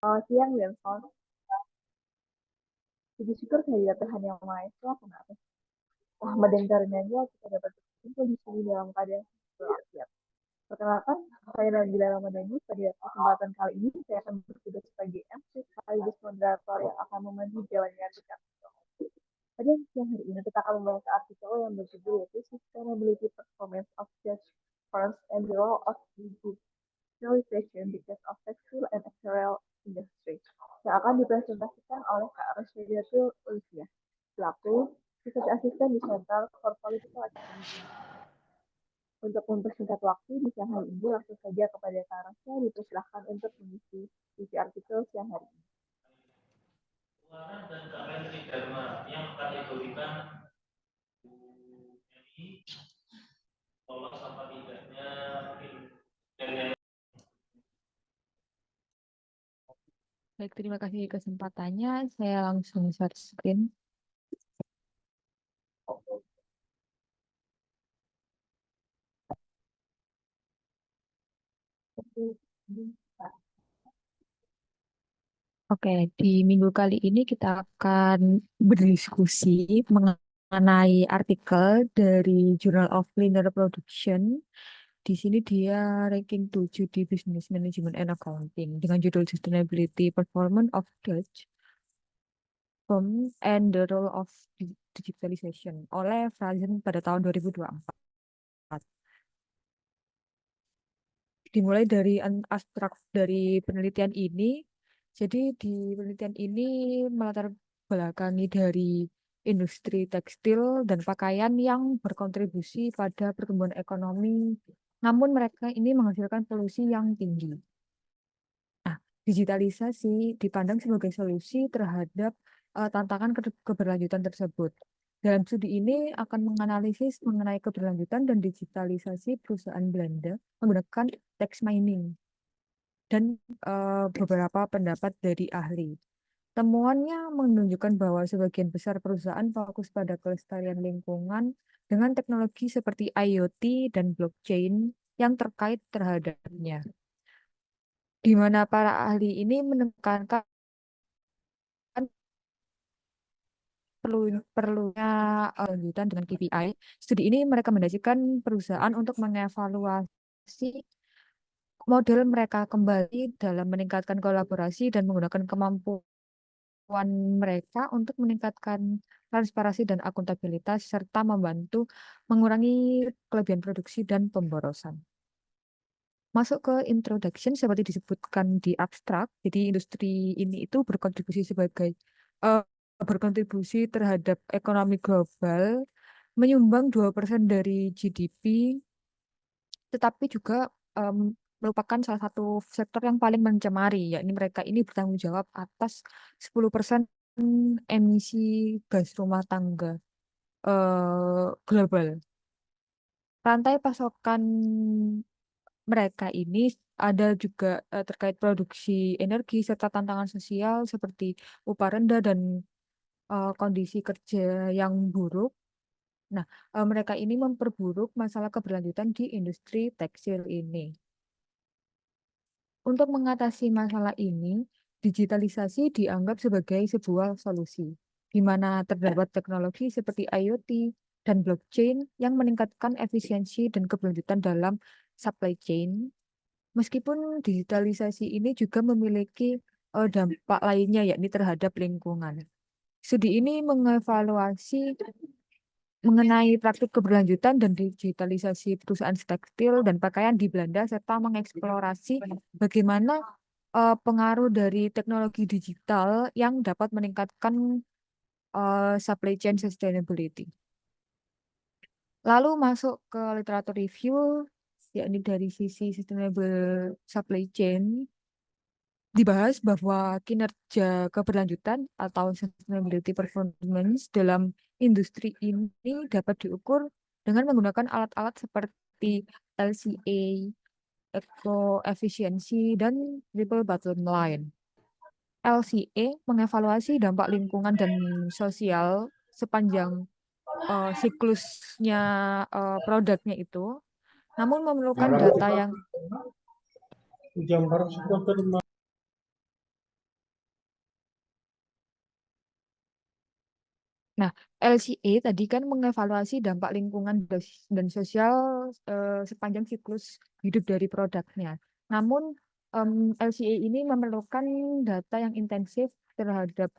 Selamat siang, Delphon. Puji syukur kehadirat Tuhan Yang Maha Esa. Kenapa? Wah, mendengarnya kita dapat berkumpul di sini dalam keadaan walafiat. Perkenalkan, saya Nabila Ramadhani. Pada kesempatan kali ini, saya akan bertugas sebagai MC sekaligus moderator yang akan memandu jalannya kita. Pada siang hari ini, kita akan membahas artikel yang berjudul yaitu Sustainability Performance of Judge Firms and the Role of Digitalization because of Textile and Apparel Industry yang akan dipresentasikan oleh Kak Rosdiatul Ulfiah selaku Research Assistant di Center for Political Economy. Untuk mempersingkat waktu di siang hari ini, langsung saja kepada Kak Rosya dipersilahkan untuk mengisi isi artikel siang hari ini. Pengeluaran dan capaian Tridharma yang mengkategorikan ini lolos apa tidaknya dan Baik, terima kasih kesempatannya. Saya langsung share screen. Oke, di minggu kali ini kita akan berdiskusi mengenai artikel dari Journal of Linear Production. Di sini dia ranking 7 di Business Management and Accounting dengan judul Sustainability Performance of Dutch Firm and the Role of Digitalization oleh Frazen pada tahun 2024. Dimulai dari abstrak dari penelitian ini. Jadi di penelitian ini melatar belakangi dari industri tekstil dan pakaian yang berkontribusi pada pertumbuhan ekonomi, namun mereka ini menghasilkan polusi yang tinggi. Nah, digitalisasi dipandang sebagai solusi terhadap tantangan keberlanjutan tersebut. Dalam studi ini akan menganalisis mengenai keberlanjutan dan digitalisasi perusahaan Belanda menggunakan text mining dan beberapa pendapat dari ahli. Temuannya menunjukkan bahwa sebagian besar perusahaan fokus pada kelestarian lingkungan dengan teknologi seperti IoT dan blockchain yang terkait terhadapnya. Di mana para ahli ini menekankan perlunya lanjutan dengan KPI. Studi ini merekomendasikan perusahaan untuk mengevaluasi model mereka kembali dalam meningkatkan kolaborasi dan menggunakan kemampuan mereka untuk meningkatkan transparansi dan akuntabilitas serta membantu mengurangi kelebihan produksi dan pemborosan. Masuk ke introduction seperti disebutkan di abstrak, jadi industri ini itu berkontribusi terhadap ekonomi global, menyumbang 2% dari GDP, tetapi juga merupakan salah satu sektor yang paling mencemari, yakni mereka ini bertanggung jawab atas 10% emisi gas rumah tangga global. Rantai pasokan mereka ini ada juga terkait produksi energi serta tantangan sosial seperti upah rendah dan kondisi kerja yang buruk. Nah, mereka ini memperburuk masalah keberlanjutan di industri tekstil ini. Untuk mengatasi masalah ini, digitalisasi dianggap sebagai sebuah solusi, di mana terdapat teknologi seperti IoT dan blockchain yang meningkatkan efisiensi dan keberlanjutan dalam supply chain. Meskipun digitalisasi ini juga memiliki dampak lainnya, yakni terhadap lingkungan. Studi ini mengevaluasi mengenai praktik keberlanjutan dan digitalisasi perusahaan tekstil dan pakaian di Belanda serta mengeksplorasi bagaimana pengaruh dari teknologi digital yang dapat meningkatkan supply chain sustainability. Lalu masuk ke literatur review, yakni dari sisi sustainable supply chain, dibahas bahwa kinerja keberlanjutan atau sustainability performance dalam industri ini dapat diukur dengan menggunakan alat-alat seperti LCA, eco efficiency, dan triple bottom line. LCA mengevaluasi dampak lingkungan dan sosial sepanjang siklusnya produknya itu, namun memerlukan data yang Nah, LCA tadi kan mengevaluasi dampak lingkungan dan sosial sepanjang siklus hidup dari produknya. Namun, LCA ini memerlukan data yang intensif terhadap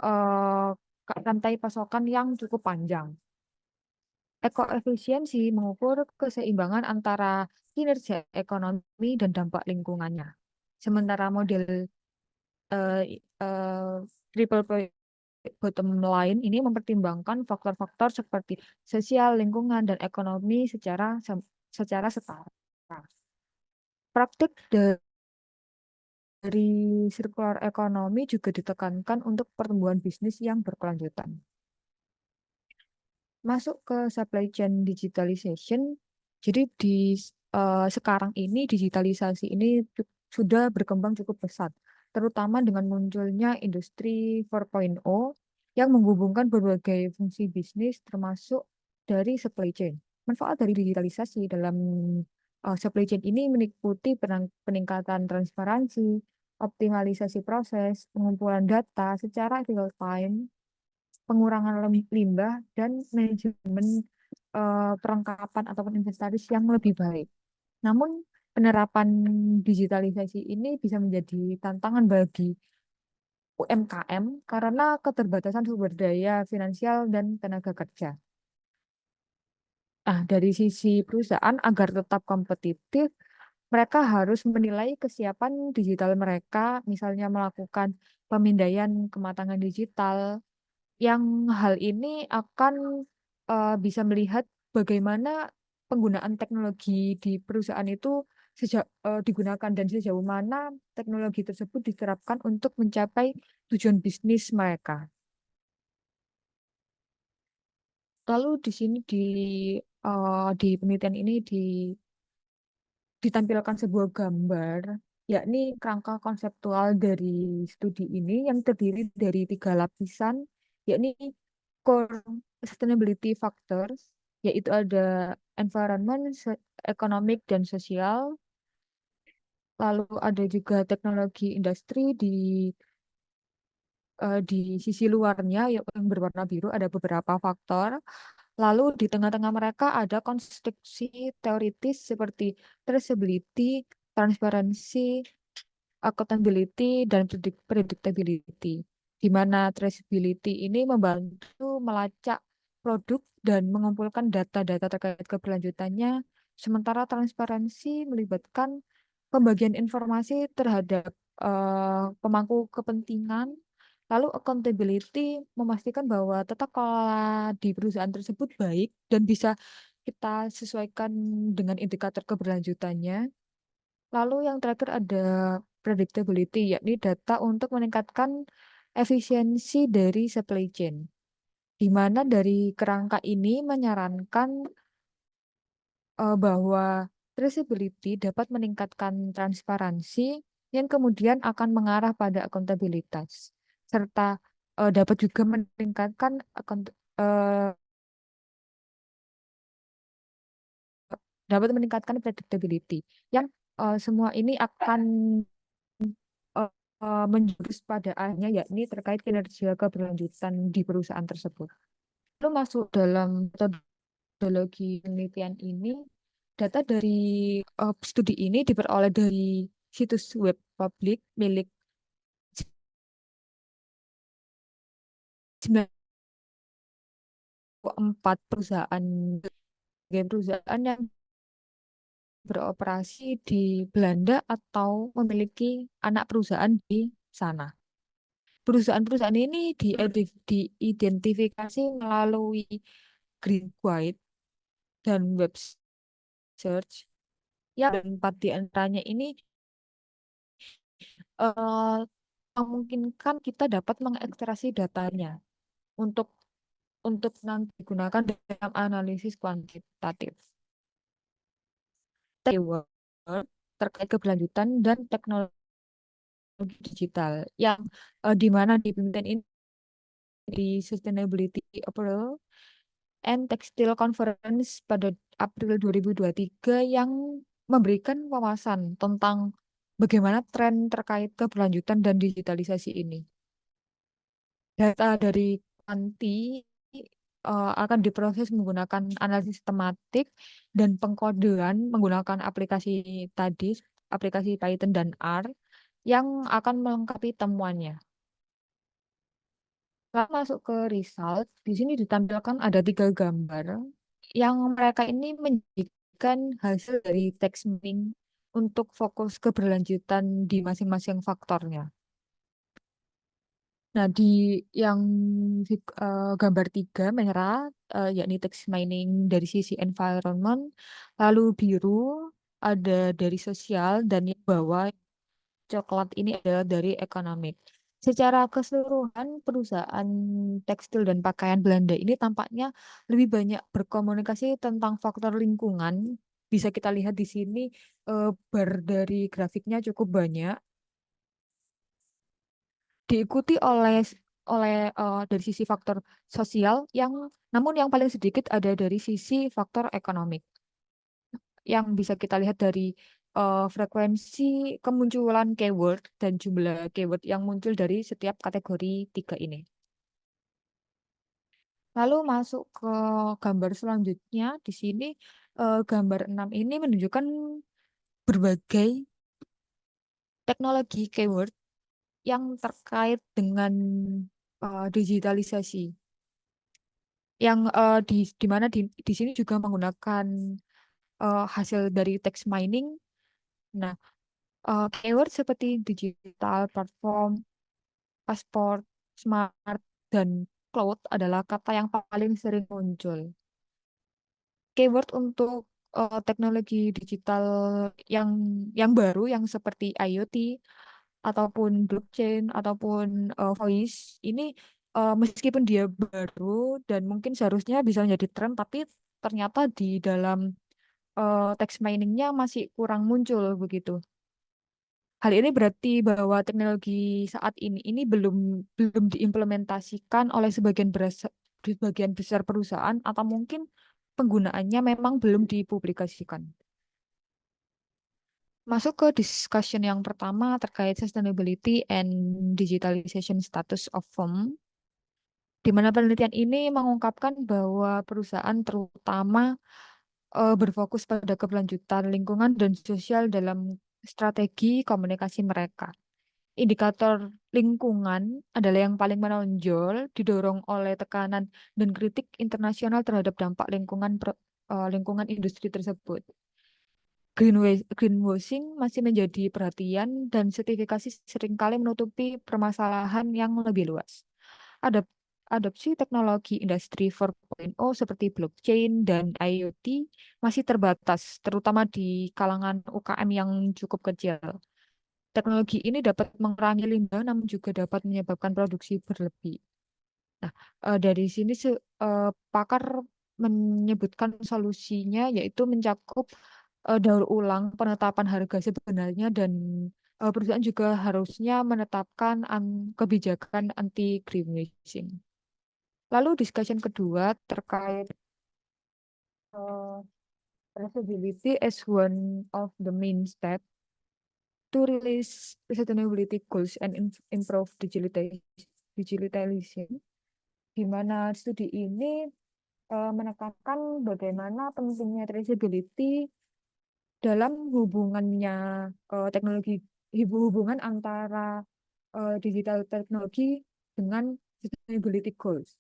eh, rantai pasokan yang cukup panjang. Ekoefisiensi mengukur keseimbangan antara kinerja ekonomi dan dampak lingkungannya. Sementara model eh, triple bottom line ini mempertimbangkan faktor-faktor seperti sosial, lingkungan, dan ekonomi secara setara. Praktik dari circular economy juga ditekankan untuk pertumbuhan bisnis yang berkelanjutan. Masuk ke supply chain digitalization, jadi sekarang ini digitalisasi ini sudah berkembang cukup pesat, terutama dengan munculnya industri 4.0 yang menghubungkan berbagai fungsi bisnis termasuk dari supply chain. Manfaat dari digitalisasi dalam supply chain ini meliputi peningkatan transparansi, optimalisasi proses, pengumpulan data secara real time, pengurangan limbah, dan manajemen perlengkapan ataupun inventaris yang lebih baik. Namun, penerapan digitalisasi ini bisa menjadi tantangan bagi UMKM karena keterbatasan sumber daya finansial dan tenaga kerja. Nah, dari sisi perusahaan agar tetap kompetitif, mereka harus menilai kesiapan digital mereka, misalnya melakukan pemindaian kematangan digital, yang hal ini akan bisa melihat bagaimana penggunaan teknologi di perusahaan itu digunakan dan sejauh mana teknologi tersebut diterapkan untuk mencapai tujuan bisnis mereka. Lalu di sini di penelitian ini ditampilkan sebuah gambar, yakni kerangka konseptual dari studi ini yang terdiri dari 3 lapisan, yakni core sustainability factors, yaitu ada environment, economic, dan sosial. Lalu ada juga teknologi industri di sisi luarnya yang berwarna biru ada beberapa faktor. Lalu di tengah-tengah mereka ada konstruksi teoritis seperti traceability, transparansi, accountability, dan predictability. Di mana traceability ini membantu melacak produk dan mengumpulkan data-data terkait keberlanjutannya, sementara transparansi melibatkan pembagian informasi terhadap pemangku kepentingan. Lalu accountability memastikan bahwa tata kelola di perusahaan tersebut baik dan bisa kita sesuaikan dengan indikator keberlanjutannya. Lalu yang terakhir ada predictability, yakni data untuk meningkatkan efisiensi dari supply chain. Di mana dari kerangka ini menyarankan bahwa traceability dapat meningkatkan transparansi yang kemudian akan mengarah pada akuntabilitas, serta dapat juga meningkatkan eh, predictability, yang semua ini akan menjurus pada akhirnya yakni terkait kinerja keberlanjutan di perusahaan tersebut. Lalu masuk dalam metodologi penelitian ini, data dari studi ini diperoleh dari situs web publik milik 94 perusahaan, perusahaan yang beroperasi di Belanda atau memiliki anak perusahaan di sana. Perusahaan-perusahaan ini diidentifikasi melalui Green Guide dan web search, yang empat di antaranya ini eh, memungkinkan kita dapat mengekstraksi datanya untuk nanti digunakan dalam analisis kuantitatif. Keyword terkait keberlanjutan dan teknologi digital, yang di mana di penelitian ini di Sustainability Apparel and Textile Conference pada April 2023 yang memberikan wawasan tentang bagaimana tren terkait keberlanjutan dan digitalisasi ini. Data dari Kuanti akan diproses menggunakan analisis tematik dan pengkodean menggunakan aplikasi Python dan R yang akan melengkapi temuannya. Lalu masuk ke result, di sini ditampilkan ada 3 gambar yang mereka ini menjadikan hasil dari text mining untuk fokus keberlanjutan di masing-masing faktornya. Nah, di yang gambar 3 merah, yakni text mining dari sisi environment, lalu biru ada dari sosial, dan yang bawah coklat ini adalah dari ekonomi. Secara keseluruhan, perusahaan tekstil dan pakaian Belanda ini tampaknya lebih banyak berkomunikasi tentang faktor lingkungan. Bisa kita lihat di sini, bar dari grafiknya cukup banyak, diikuti oleh dari sisi faktor sosial, namun yang paling sedikit ada dari sisi faktor ekonomi, yang bisa kita lihat dari frekuensi kemunculan keyword dan jumlah keyword yang muncul dari setiap kategori 3 ini. Lalu masuk ke gambar selanjutnya, di sini gambar 6 ini menunjukkan berbagai teknologi keyword yang terkait dengan digitalisasi, yang di mana di sini juga menggunakan hasil dari text mining. Nah, keyword seperti digital platform, pasport, smart, dan cloud adalah kata yang paling sering muncul. Keyword untuk teknologi digital yang baru, yang seperti IoT ataupun blockchain ataupun voice ini, meskipun dia baru dan mungkin seharusnya bisa menjadi tren, tapi ternyata di dalam text miningnya masih kurang muncul begitu. Hal ini berarti bahwa teknologi saat ini belum belum diimplementasikan oleh sebagian besar perusahaan, atau mungkin penggunaannya memang belum dipublikasikan. Masuk ke discussion yang pertama terkait sustainability and digitalization status of firm, di mana penelitian ini mengungkapkan bahwa perusahaan terutama berfokus pada keberlanjutan lingkungan dan sosial dalam strategi komunikasi mereka. Indikator lingkungan adalah yang paling menonjol, didorong oleh tekanan dan kritik internasional terhadap dampak lingkungan industri tersebut. Greenwashing masih menjadi perhatian, dan sertifikasi seringkali menutupi permasalahan yang lebih luas. Adopsi teknologi industri 4.0 seperti blockchain dan IoT masih terbatas, terutama di kalangan UKM yang cukup kecil. Teknologi ini dapat mengurangi limbah, namun juga dapat menyebabkan produksi berlebih. Nah, dari sini pakar menyebutkan solusinya, yaitu mencakup daur ulang, penetapan harga sebenarnya, dan perusahaan juga harusnya menetapkan kebijakan anti greenwashing. Lalu discussion kedua terkait traceability as one of the main step to release sustainability goals and improve digitalization, di mana studi ini menekankan bagaimana pentingnya traceability dalam hubungannya hubungan antara digital teknologi dengan sustainability goals,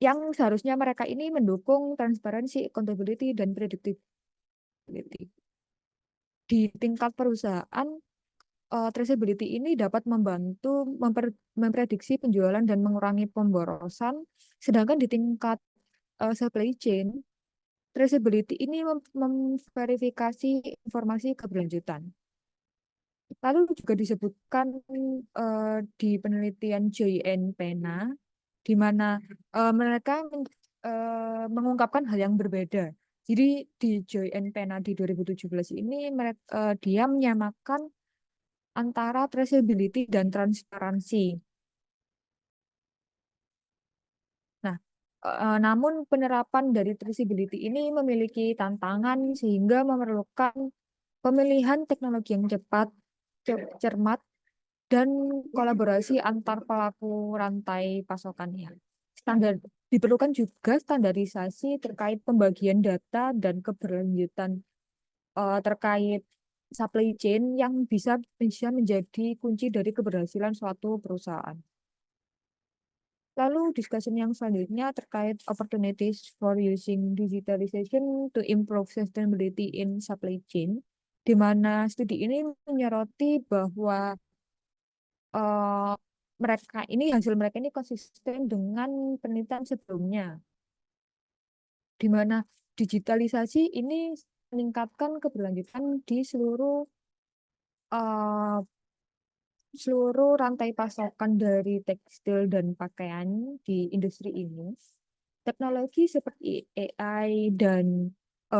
yang seharusnya mereka ini mendukung transparansi, accountability, dan predictability. Di tingkat perusahaan, traceability ini dapat membantu memprediksi penjualan dan mengurangi pemborosan, sedangkan di tingkat supply chain, traceability ini memverifikasi informasi keberlanjutan. Lalu juga disebutkan di penelitian Joy and Pena, di mana mereka mengungkapkan hal yang berbeda. Jadi di Joy and Pena di 2017 ini dia menyamakan antara traceability dan transparansi. Nah, namun penerapan dari traceability ini memiliki tantangan sehingga memerlukan pemilihan teknologi yang cepat, cermat, dan kolaborasi antar pelaku rantai pasokannya. diperlukan juga standarisasi terkait pembagian data dan keberlanjutan terkait supply chain yang bisa menjadi kunci dari keberhasilan suatu perusahaan. Lalu discussion yang selanjutnya terkait opportunities for using digitalization to improve sustainability in supply chain, di mana studi ini menyoroti bahwa eh, hasil mereka ini konsisten dengan penelitian sebelumnya, di mana digitalisasi ini meningkatkan keberlanjutan di eh, seluruh rantai pasokan dari tekstil dan pakaian di industri ini. Teknologi seperti AI dan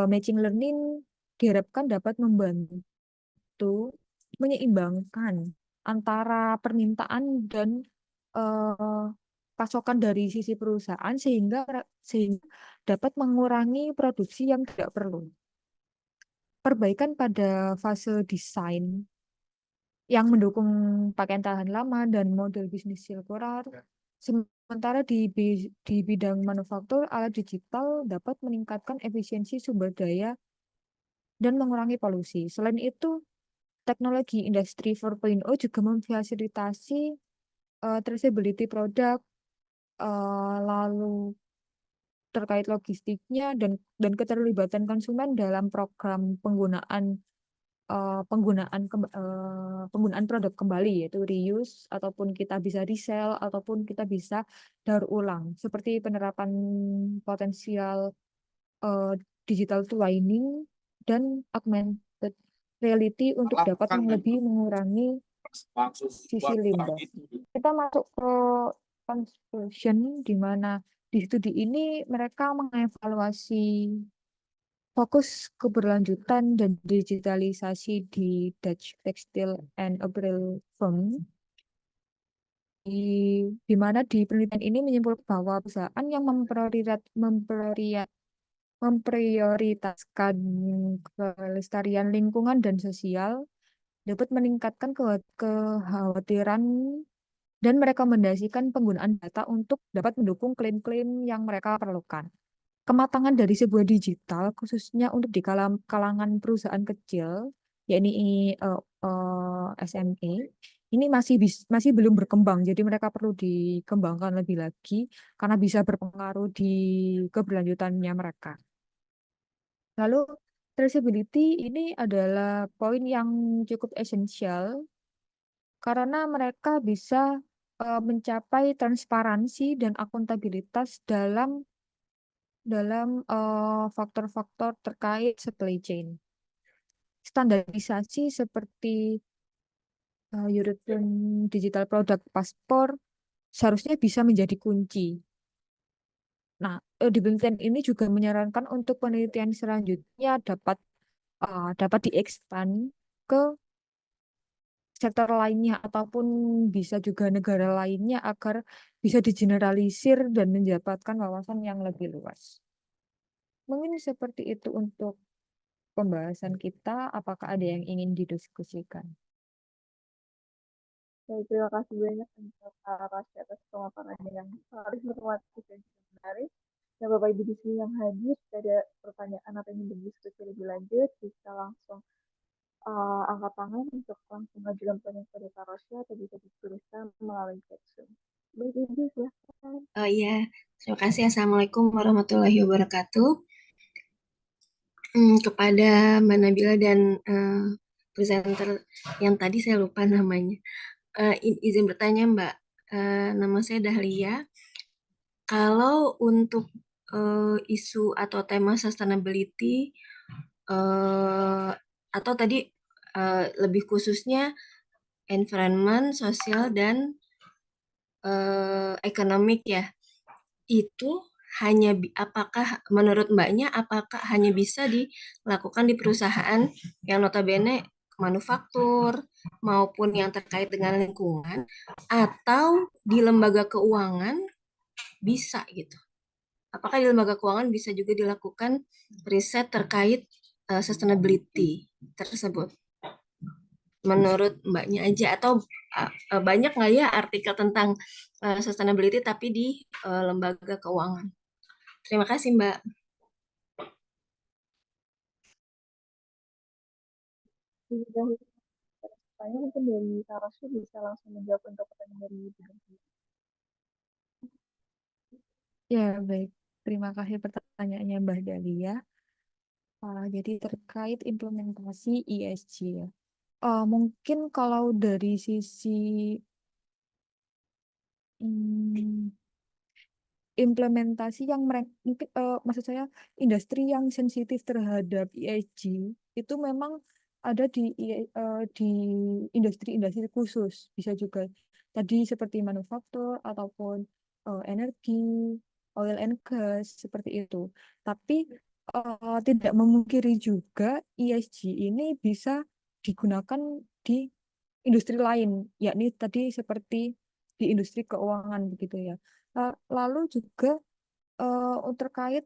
machine learning diharapkan dapat membantu menyeimbangkan antara permintaan dan eh, pasokan dari sisi perusahaan sehingga dapat mengurangi produksi yang tidak perlu. Perbaikan pada fase desain yang mendukung pakaian tahan lama dan model bisnis sirkular. Sementara di bidang manufaktur, alat digital dapat meningkatkan efisiensi sumber daya dan mengurangi polusi. Selain itu, teknologi industri 4.0 juga memfasilitasi traceability produk, lalu terkait logistiknya dan keterlibatan konsumen dalam program penggunaan produk kembali, yaitu reuse, ataupun kita bisa resell, ataupun kita bisa daur ulang, seperti penerapan potensial eh, digital twinning dan augmented reality untuk dapat lebih mengurangi sisi limbah. Kita masuk ke conclusion, di mana di studi ini mereka mengevaluasi fokus keberlanjutan dan digitalisasi di Dutch Textile and Apparel Firm, di mana di penelitian ini menyimpulkan bahwa perusahaan yang memprioritaskan kelestarian lingkungan dan sosial dapat meningkatkan kekhawatiran dan merekomendasikan penggunaan data untuk dapat mendukung klaim-klaim yang mereka perlukan. Kematangan dari sebuah digital, khususnya untuk di kalangan perusahaan kecil, yakni SME, ini masih belum berkembang. Jadi mereka perlu dikembangkan lebih lagi karena bisa berpengaruh di keberlanjutannya mereka. Lalu traceability ini adalah poin yang cukup esensial karena mereka bisa mencapai transparansi dan akuntabilitas dalam faktor-faktor terkait supply chain. Standarisasi seperti European Digital Product Passport seharusnya bisa menjadi kunci. Nah, di penelitian ini juga menyarankan untuk penelitian selanjutnya dapat diekspand ke sektor lainnya ataupun bisa juga negara lainnya agar bisa digeneralisir dan mendapatkan wawasan yang lebih luas. Mungkin seperti itu untuk pembahasan kita. Apakah ada yang ingin didiskusikan? Baik, terima kasih banyak untuk Rasya atas pemaparannya yang sangat informatif dan juga menarik. Dan Bapak Ibu di sini yang hadir, jika ada pertanyaan atau ingin berdiskusi lebih lanjut, bisa langsung angkat tangan untuk langsung mengajukan pertanyaan kepada Kak Rasya atau bisa dituliskan melalui chat Zoom. Baik, Ibu, silahkan. Oh iya, terima kasih. Assalamualaikum warahmatullahi wabarakatuh. Kepada Mbak Nabila dan presenter yang tadi saya lupa namanya. Izin bertanya Mbak, nama saya Dahlia. Kalau untuk isu atau tema sustainability atau tadi lebih khususnya environment, sosial dan ekonomik ya, itu apakah menurut Mbaknya apakah hanya bisa dilakukan di perusahaan yang notabene manufaktur maupun yang terkait dengan lingkungan atau di lembaga keuangan bisa gitu? Apakah di lembaga keuangan bisa juga dilakukan riset terkait sustainability tersebut? menurut Mbaknya aja, atau banyak nggak ya artikel tentang sustainability tapi di lembaga keuangan? Terima kasih, Mbak. Sudah, saya mungkin dari Karasu bisa langsung menjawab untuk pertanyaan dari Bidang. Ya, baik. Terima kasih pertanyaannya Mbak Dahlia. Jadi terkait implementasi ESG ya. Mungkin kalau dari sisi hmm, implementasi yang mereka mungkin maksud saya industri yang sensitif terhadap ESG itu memang ada di industri-industri khusus, bisa juga tadi seperti manufaktur ataupun energi, oil and gas seperti itu. Tapi tidak memungkiri juga ESG ini bisa digunakan di industri lain, yakni tadi seperti di industri keuangan begitu ya. Lalu juga terkait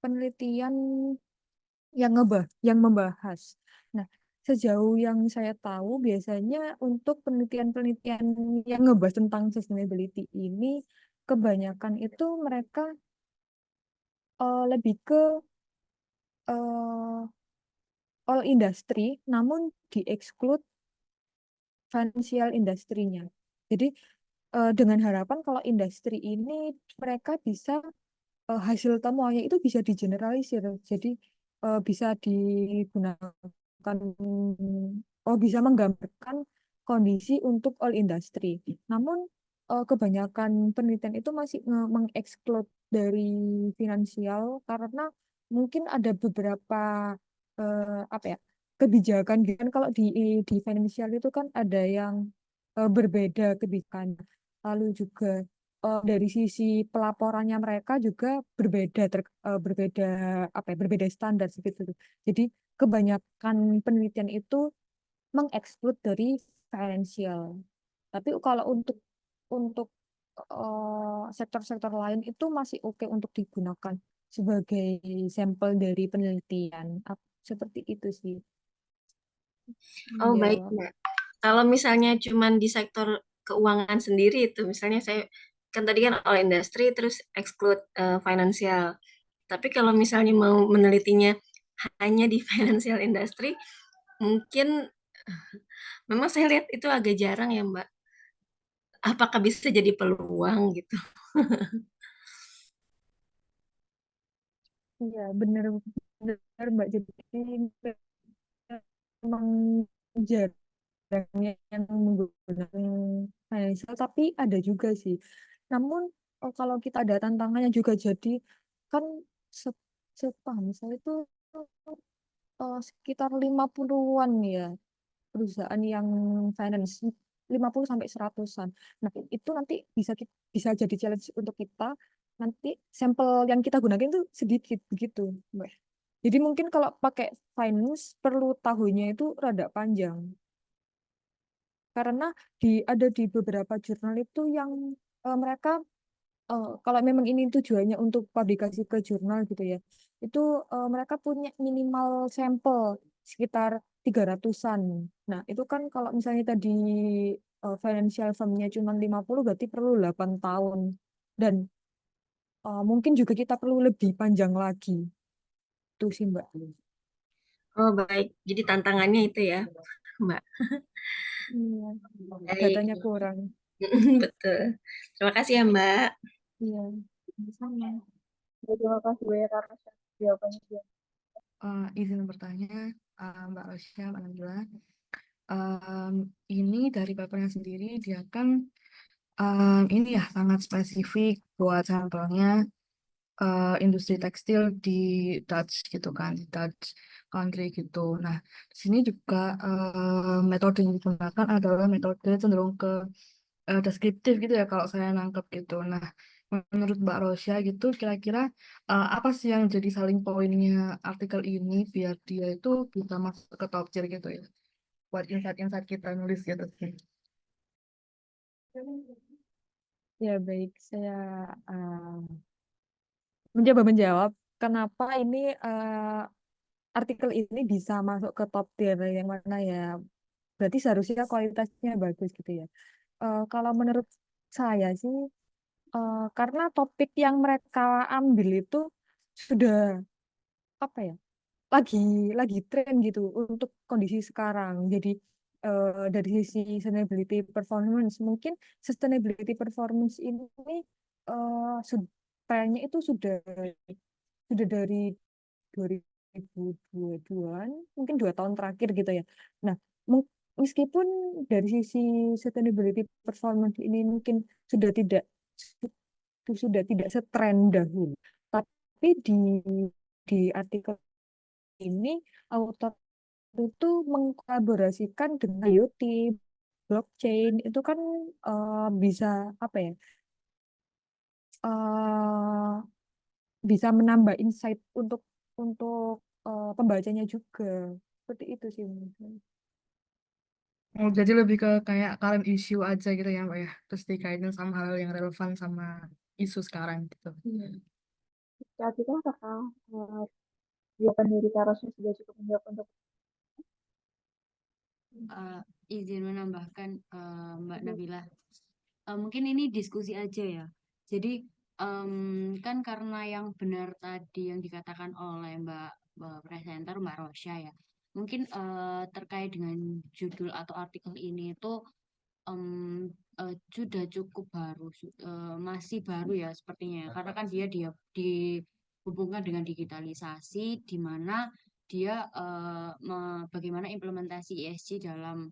penelitian yang membahas. Nah, sejauh yang saya tahu biasanya untuk penelitian-penelitian yang ngebahas tentang sustainability ini kebanyakan itu mereka lebih ke uh, all industry, namun di-exclude financial industry-nya. Jadi dengan harapan kalau industri ini mereka bisa hasil temuannya itu bisa digeneralisir, jadi bisa digunakan, bisa menggambarkan kondisi untuk all industry. Namun kebanyakan penelitian itu masih mengeksklud dari finansial karena mungkin ada beberapa apa ya kebijakan gitu kan. Kalau di finansial itu kan ada yang berbeda kebijakan, lalu juga dari sisi pelaporannya mereka juga berbeda apa ya, berbeda standar seperti itu. Jadi kebanyakan penelitian itu mengeksklud dari financial. Tapi kalau untuk sektor-sektor lain itu masih oke untuk digunakan sebagai sampel dari penelitian. Seperti itu sih. Oh, baik, Ya. Mbak. Kalau misalnya cuman di sektor keuangan sendiri itu, misalnya saya kan tadi kan all industry terus exclude financial. Tapi kalau misalnya mau menelitinya hanya di financial industry, mungkin memang saya lihat itu agak jarang ya, Mbak. Apakah bisa jadi peluang gitu? Iya, benar benar Mbak. Jadi memang jarang yang menggunakan financial, tapi ada juga sih. Namun kalau kita ada tantangannya juga, jadi kan se- sepaham saya itu sekitar 50-an ya perusahaan yang finance, 50 sampai 100-an. Nah, itu nanti bisa jadi challenge untuk kita. Nanti sampel yang kita gunakan itu sedikit begitu, Mbak. Jadi mungkin kalau pakai finance perlu tahunnya itu rada panjang. Karena ada di beberapa jurnal itu yang mereka kalau memang ini tujuannya untuk publikasi ke jurnal gitu ya, itu mereka punya minimal sampel sekitar 300-an. Nah, itu kan kalau misalnya tadi financial firm-nya cuma 50, berarti perlu 8 tahun. Dan mungkin juga kita perlu lebih panjang lagi. Itu sih, Mbak. Oh, baik. Jadi tantangannya itu ya, Mbak. Iya. Baik. Datanya kurang. Betul. Terima kasih ya, Mbak. Iya. Sama. Terima kasih banyak atas jawabannya. Izin bertanya, Mbak Rosya, Mbak Nabila. Ini dari papernya sendiri, dia kan ini ya sangat spesifik buat sampelnya industri tekstil di Dutch gitu kan, di Dutch country gitu. Nah, di sini juga metode yang digunakan adalah metode cenderung ke deskriptif gitu ya kalau saya nangkep gitu. Nah, menurut Mbak Rosya gitu, kira-kira apa sih yang jadi selling pointnya artikel ini biar dia itu bisa masuk ke top tier gitu ya, buat insight-insight kita nulis gitu sih. Ya, baik. Saya mencoba menjawab kenapa ini artikel ini bisa masuk ke top tier yang mana ya. berarti seharusnya kualitasnya bagus gitu ya. Kalau menurut saya sih, karena topik yang mereka ambil itu sudah apa ya, lagi lagi tren gitu untuk kondisi sekarang. Jadi dari sisi sustainability performance, mungkin sustainability performance ini trennya itu sudah dari 2022-an, mungkin 2 tahun terakhir gitu ya. Nah, meskipun dari sisi sustainability performance ini mungkin sudah tidak sudah tidak setren dahulu, tapi di artikel ini author itu mengkolaborasikan dengan IoT, blockchain itu kan bisa apa ya? eh, Bisa menambah insight untuk pembacanya juga. Seperti itu sih mungkin. Oh, jadi lebih ke kayak current issue aja gitu ya, Mbak ya. Terus dikaitin sama hal yang relevan sama isu sekarang gitu. Saat itu apakah dia pendiri Karosnya sudah cukup menjawab untuk Izin menambahkan Mbak Nabila. Mungkin ini diskusi aja ya. Jadi kan karena yang benar tadi yang dikatakan oleh Mbak presenter Mbak Rosya ya. Mungkin terkait dengan judul atau artikel ini itu sudah cukup baru, masih baru ya sepertinya. Karena kan dia dihubungkan dengan digitalisasi, di mana dia bagaimana implementasi ESG dalam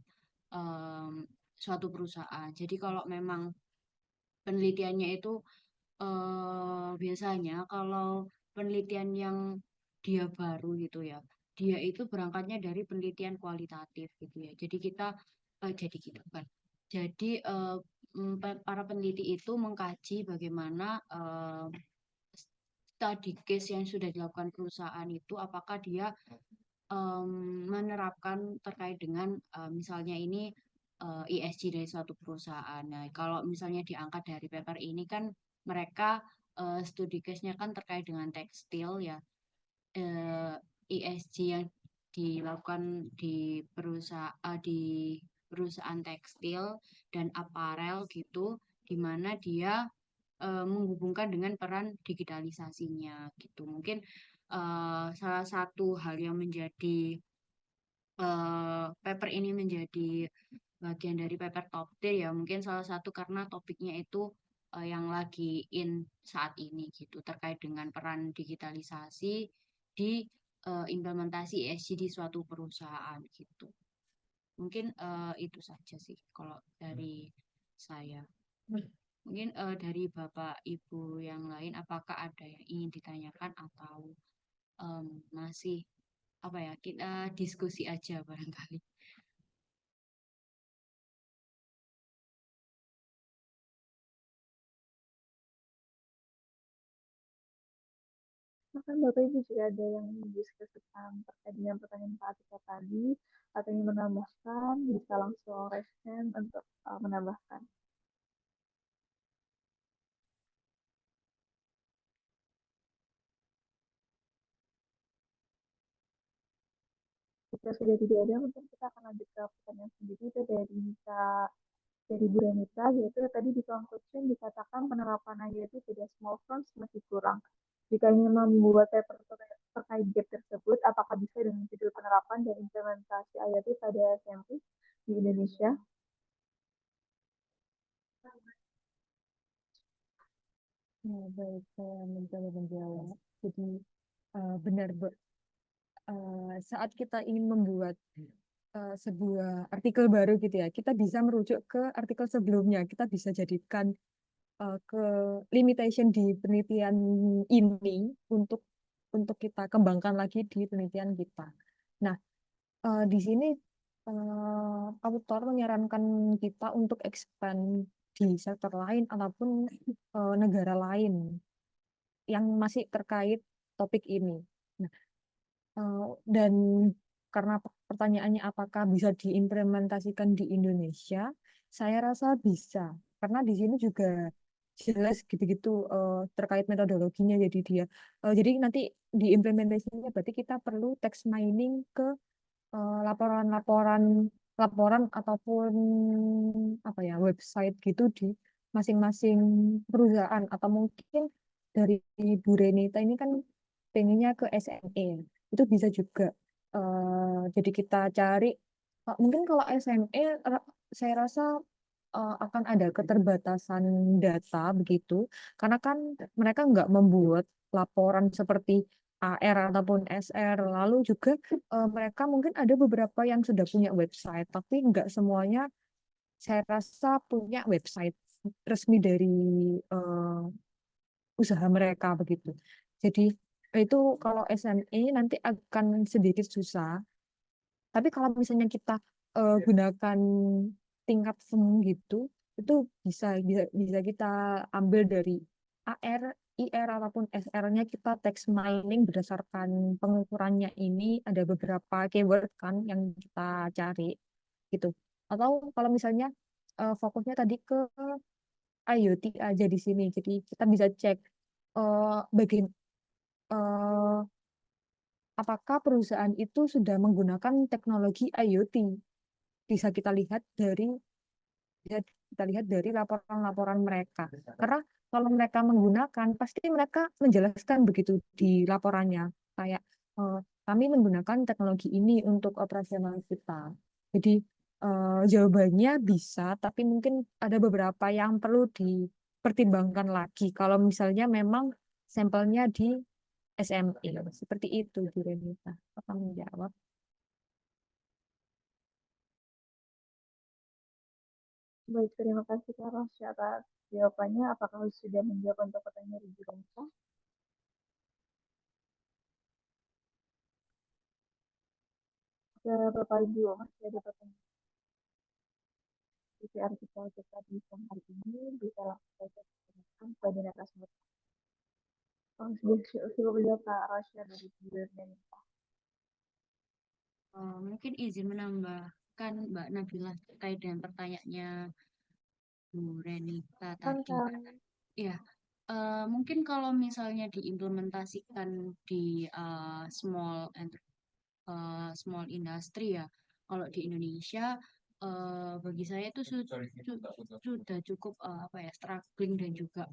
suatu perusahaan. Jadi kalau memang penelitiannya itu biasanya kalau penelitian yang dia baru gitu ya, dia itu berangkatnya dari penelitian kualitatif gitu ya. Jadi kita bukan. Jadi para peneliti itu mengkaji bagaimana study case yang sudah dilakukan perusahaan itu apakah dia menerapkan terkait dengan misalnya ini ESG dari suatu perusahaan. Nah, kalau misalnya diangkat dari paper ini kan mereka studi case-nya kan terkait dengan tekstil ya. ESG yang dilakukan di perusahaan tekstil dan aparel gitu, di mana dia menghubungkan dengan peran digitalisasinya gitu. Mungkin salah satu hal yang menjadi paper ini menjadi bagian dari paper top tier ya mungkin salah satu karena topiknya itu yang lagi in saat ini gitu terkait dengan peran digitalisasi di implementasi ESG di suatu perusahaan gitu. Mungkin itu saja sih kalau dari saya. Mungkin dari Bapak Ibu yang lain apakah ada yang ingin ditanyakan atau masih apa ya kita diskusi aja barangkali. Bahkan Bapak Ibu juga ada yang mendiskusikan terkait dengan pertanyaan Pak Atika tadi, atau yang menambahkan, bisa langsung raise hand untuk menambahkan. Jika sudah tidak ada, mungkin kita akan lanjut ke pertanyaan sendiri itu dari Bu Renita, yaitu tadi di conclusion dikatakan penerapan IoT tidak small firms masih kurang. Jika ingin membuat paper terkait gap tersebut, apakah bisa dengan judul penerapan dan implementasi IoT pada SMP di Indonesia? Ya, baik, saya mencoba menjawab. Jadi benar, saat kita ingin membuat sebuah artikel baru gitu ya, kita bisa merujuk ke artikel sebelumnya. Kita bisa jadikan ke limitation di penelitian ini untuk kita kembangkan lagi di penelitian kita. Nah, di sini autor menyarankan kita untuk expand di sektor lain ataupun negara lain yang masih terkait topik ini. Nah, dan karena pertanyaannya apakah bisa diimplementasikan di Indonesia, saya rasa bisa. Karena di sini juga jelas gitu-gitu terkait metodologinya. Jadi nanti diimplementasinya berarti kita perlu text mining ke laporan-laporan laporan ataupun apa ya website gitu di masing-masing perusahaan atau mungkin dari Bu Renita ini kan pengennya ke SME ya. Itu bisa juga. Jadi kita cari mungkin kalau SME saya rasa akan ada keterbatasan data begitu karena kan mereka nggak membuat laporan seperti AR ataupun SR. Lalu juga mereka mungkin ada beberapa yang sudah punya website, tapi nggak semuanya saya rasa punya website resmi dari eh, usaha mereka begitu. Jadi itu kalau SME nanti akan sedikit susah. Tapi kalau misalnya kita gunakan tingkat semu gitu, itu bisa kita ambil dari AR, IR ataupun SR-nya kita text mining berdasarkan pengukurannya ini ada beberapa keyword kan yang kita cari gitu. Atau kalau misalnya fokusnya tadi ke IoT aja di sini, jadi kita bisa cek bagian apakah perusahaan itu sudah menggunakan teknologi IoT. Bisa kita lihat dari bisa kita lihat dari laporan-laporan mereka. Karena kalau mereka menggunakan, pasti mereka menjelaskan begitu di laporannya. Kayak kami menggunakan teknologi ini untuk operasional kita. Jadi jawabannya bisa, tapi mungkin ada beberapa yang perlu dipertimbangkan lagi. Kalau misalnya memang sampelnya di SME, seperti itu, Bu Renita. Apa menjawab? Baik, terima kasih Kak Rosy atas jawabannya. Apakah sudah menjawab untuk pertanyaan Ibu Renita? Ke Bapak Ibu, masih ada pertanyaan di artikel kita di siang hari ini, bisa langsung saja ditanyakan kepada narasumber. Sudah beliau Kak Rosy dari Bu Renita. Mungkin izin menambahkan Mbak Nabila terkait dengan pertanyaannya Bu Renita tadi. Ya, mungkin kalau misalnya diimplementasikan di small industry ya, kalau di Indonesia bagi saya itu sudah cukup apa ya struggling dan juga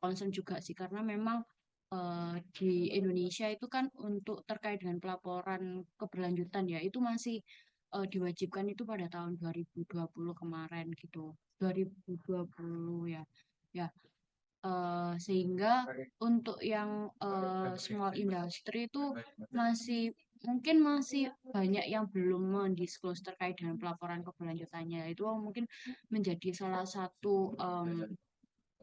concern juga sih karena memang di Indonesia itu kan untuk terkait dengan pelaporan keberlanjutan ya itu masih diwajibkan itu pada tahun 2020 kemarin gitu 2020 ya ya sehingga untuk yang small industry itu mungkin masih banyak yang belum mendisclose terkait dengan pelaporan keberlanjutannya itu mungkin menjadi salah satu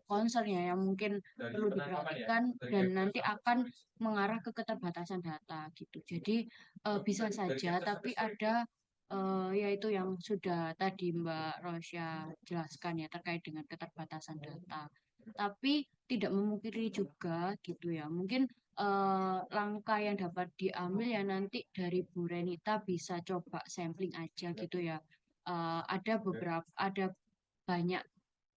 concern ya yang mungkin perlu diperhatikan dan nanti akan mengarah ke keterbatasan data gitu. Jadi bisa saja tapi ada yaitu yang sudah tadi Mbak Rosya jelaskan ya terkait dengan keterbatasan data. Tapi tidak memungkiri juga gitu ya. Mungkin langkah yang dapat diambil ya nanti dari Bu Renita bisa coba sampling aja gitu ya. Ada banyak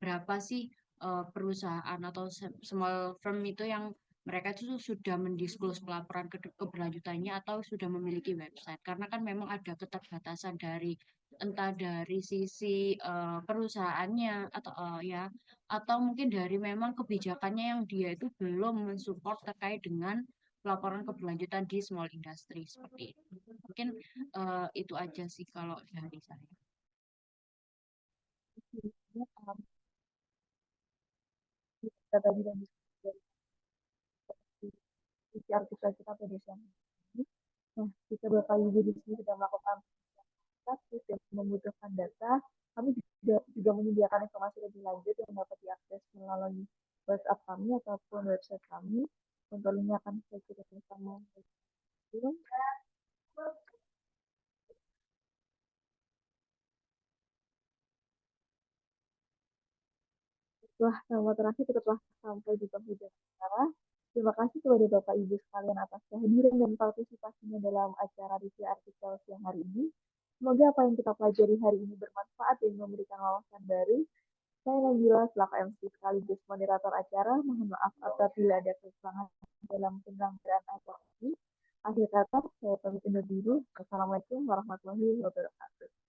berapa sih perusahaan atau small firm itu yang mereka itu sudah mendisklose pelaporan keberlanjutannya atau sudah memiliki website karena kan memang ada keterbatasan dari entah dari sisi perusahaannya atau ya atau mungkin dari memang kebijakannya yang dia itu belum mensupport terkait dengan pelaporan keberlanjutan di small industry seperti itu. Mungkin itu aja sih kalau dari saya. Kita tadi dan diskusi artikel kita pada siang ini. Nah, kita Bapak Ibu di sini sudah melakukan aktif dan membutuhkan data. Kami juga menyediakan informasi lebih lanjut yang dapat diakses melalui WhatsApp kami ataupun website kami. Untuk linknya akan saya kirim sama. Setelah nama terakhir kita telah sampai di penghujung acara. Terima kasih kepada Bapak Ibu sekalian atas kehadiran dan partisipasinya dalam acara review artikel siang hari ini. Semoga apa yang kita pelajari hari ini bermanfaat dan memberikan wawasan baru. Saya Nabila selaku MC sekaligus moderator acara. Mohon maaf apabila ada kesalahan dalam penyelenggaraan acara ini. Akhir kata, saya pamit undur diri. Wassalamualaikum warahmatullahi wabarakatuh.